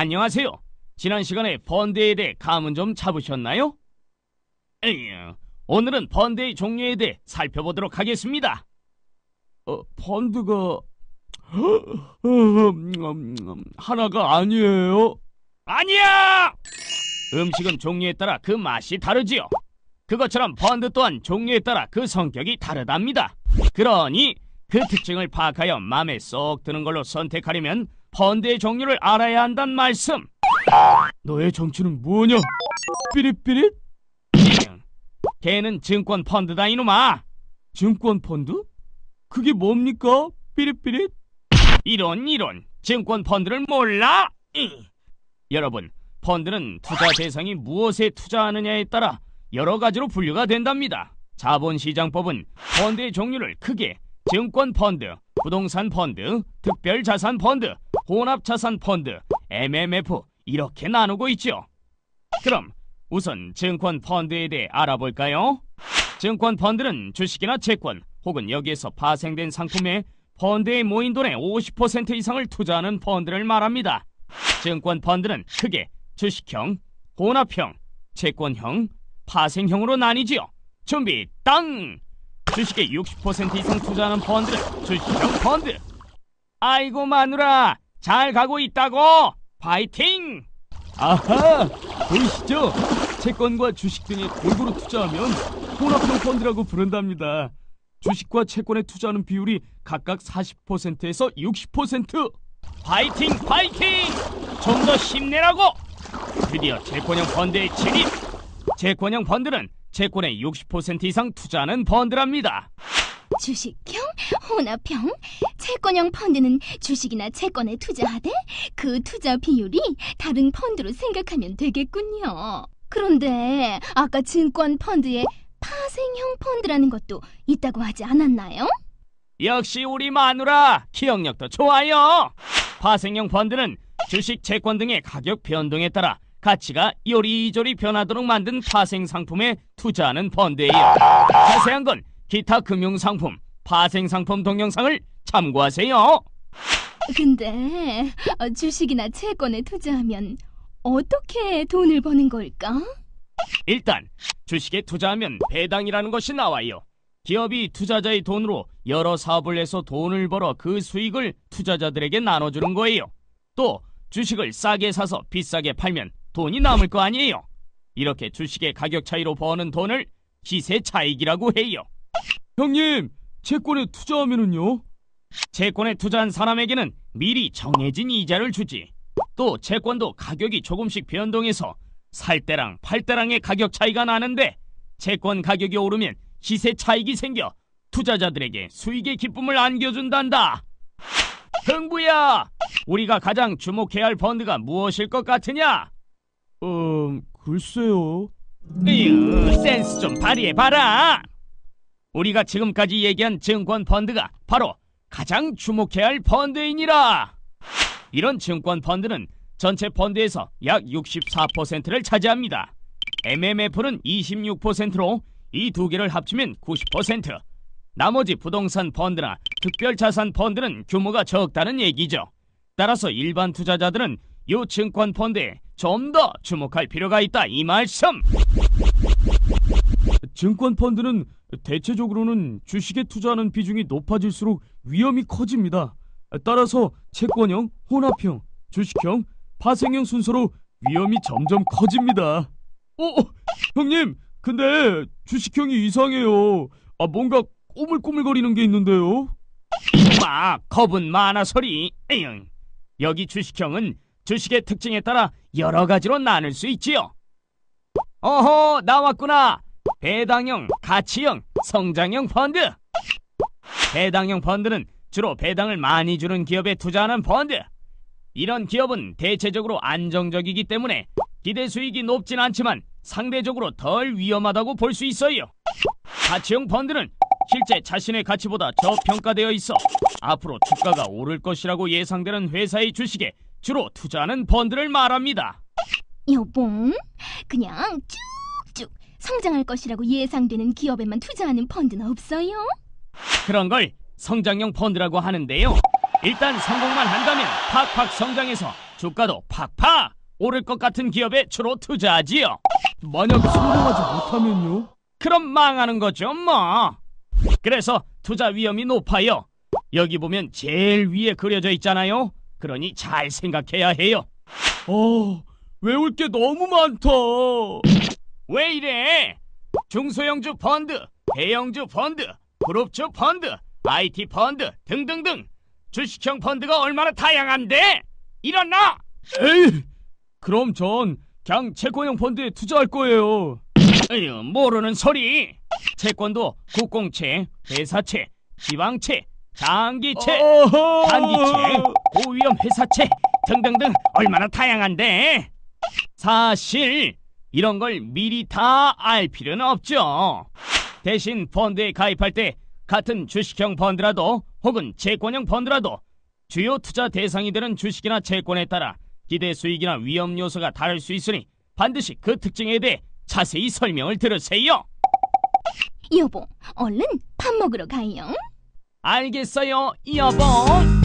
안녕하세요. 지난 시간에 펀드에 대해 감은 좀 잡으셨나요? 에휴, 오늘은 펀드의 종류에 대해 살펴보도록 하겠습니다. 펀드가 하나가 아니에요? 아니야! 음식은 종류에 따라 그 맛이 다르지요. 그것처럼 펀드 또한 종류에 따라 그 성격이 다르답니다. 그러니 그 특징을 파악하여 마음에 쏙 드는 걸로 선택하려면 펀드의 종류를 알아야 한단 말씀. 너의 정체는 뭐냐? 삐릿삐릿? 걔는 증권 펀드다 이놈아. 증권 펀드? 그게 뭡니까? 삐릿삐릿? 이런 증권 펀드를 몰라? 여러분, 펀드는 투자 대상이 무엇에 투자하느냐에 따라 여러 가지로 분류가 된답니다. 자본시장법은 펀드의 종류를 크게 증권 펀드, 부동산 펀드, 특별자산 펀드, 혼합자산 펀드, MMF 이렇게 나누고 있죠. 그럼 우선 증권 펀드에 대해 알아볼까요? 증권 펀드는 주식이나 채권 혹은 여기에서 파생된 상품에 펀드에 모인 돈의 50% 이상을 투자하는 펀드를 말합니다. 증권 펀드는 크게 주식형, 혼합형, 채권형, 파생형으로 나뉘지요. 준비 땅! 주식에 60% 이상 투자하는 펀드는 주식형 펀드. 아이고 마누라, 잘 가고 있다고. 파이팅! 아하, 보이시죠? 채권과 주식 등에 골고루 투자하면 혼합형 펀드라고 부른답니다. 주식과 채권에 투자하는 비율이 각각 40%에서 60%. 파이팅! 좀 더 힘내라고! 드디어 채권형 펀드에 진입! 채권형 펀드는 채권에 60% 이상 투자하는 펀드랍니다. 주식형, 혼합형, 채권형 펀드는 주식이나 채권에 투자하되 그 투자 비율이 다른 펀드로 생각하면 되겠군요. 그런데 아까 증권 펀드에 파생형 펀드라는 것도 있다고 하지 않았나요? 역시 우리 마누라 기억력도 좋아요. 파생형 펀드는 주식, 채권 등의 가격 변동에 따라 가치가 요리조리 변하도록 만든 파생 상품에 투자하는 펀드예요. 자세한 건 기타 금융상품, 파생상품 동영상을 참고하세요. 근데 주식이나 채권에 투자하면 어떻게 돈을 버는 걸까? 일단 주식에 투자하면 배당이라는 것이 나와요. 기업이 투자자의 돈으로 여러 사업을 해서 돈을 벌어 그 수익을 투자자들에게 나눠주는 거예요. 또 주식을 싸게 사서 비싸게 팔면 돈이 남을 거 아니에요. 이렇게 주식의 가격 차이로 버는 돈을 시세 차익이라고 해요. 형님, 채권에 투자하면은요? 채권에 투자한 사람에게는 미리 정해진 이자를 주지. 또 채권도 가격이 조금씩 변동해서 살 때랑 팔 때랑의 가격 차이가 나는데 채권 가격이 오르면 시세 차익이 생겨 투자자들에게 수익의 기쁨을 안겨준단다. 흥부야, 우리가 가장 주목해야 할 펀드가 무엇일 것 같으냐? 글쎄요. 센스 좀 발휘해봐라. 우리가 지금까지 얘기한 증권 펀드가 바로 가장 주목해야 할 펀드이니라. 이런 증권 펀드는 전체 펀드에서 약 64%를 차지합니다. MMF는 26%로 이 두 개를 합치면 90%. 나머지 부동산 펀드나 특별자산 펀드는 규모가 적다는 얘기죠. 따라서 일반 투자자들은 이 증권 펀드에 좀 더 주목할 필요가 있다 이 말씀. 증권 펀드는 대체적으로는 주식에 투자하는 비중이 높아질수록 위험이 커집니다. 따라서 채권형, 혼합형, 주식형, 파생형 순서로 위험이 점점 커집니다. 형님, 근데 주식형이 이상해요. 뭔가 꼬물꼬물거리는 게 있는데요. 막 겁은 많아 소리. 여기 주식형은 주식의 특징에 따라 여러 가지로 나눌 수 있지요. 어허, 나왔구나. 배당형, 가치형, 성장형 펀드. 배당형 펀드는 주로 배당을 많이 주는 기업에 투자하는 펀드. 이런 기업은 대체적으로 안정적이기 때문에 기대 수익이 높진 않지만 상대적으로 덜 위험하다고 볼 수 있어요. 가치형 펀드는 실제 자신의 가치보다 저평가되어 있어 앞으로 주가가 오를 것이라고 예상되는 회사의 주식에 주로 투자하는 펀드를 말합니다. 여봉, 그냥 쭉쭉 성장할 것이라고 예상되는 기업에만 투자하는 펀드는 없어요? 그런 걸 성장형 펀드라고 하는데요. 일단 성공만 한다면 팍팍 성장해서 주가도 팍팍 오를 것 같은 기업에 주로 투자하지요. 만약 성공하지 못하면요? 그럼 망하는 거죠, 뭐. 그래서 투자 위험이 높아요. 여기 보면 제일 위에 그려져 있잖아요. 그러니 잘 생각해야 해요. 외울 게 너무 많다. 왜 이래? 중소형주 펀드, 대형주 펀드, 그룹주 펀드, IT 펀드 등등등 주식형 펀드가 얼마나 다양한데? 일어나! 에이, 그럼 전 그냥 채권형 펀드에 투자할 거예요. 에휴, 모르는 소리. 채권도 국공채, 회사채, 지방채, 장기채, 단기채, 고위험 회사채 등등등 얼마나 다양한데? 사실 이런 걸 미리 다 알 필요는 없죠. 대신 펀드에 가입할 때 같은 주식형 펀드라도 혹은 채권형 펀드라도 주요 투자 대상이 되는 주식이나 채권에 따라 기대 수익이나 위험 요소가 다를 수 있으니 반드시 그 특징에 대해 자세히 설명을 들으세요. 여보, 얼른 밥 먹으러 가요. 알겠어요, 여보.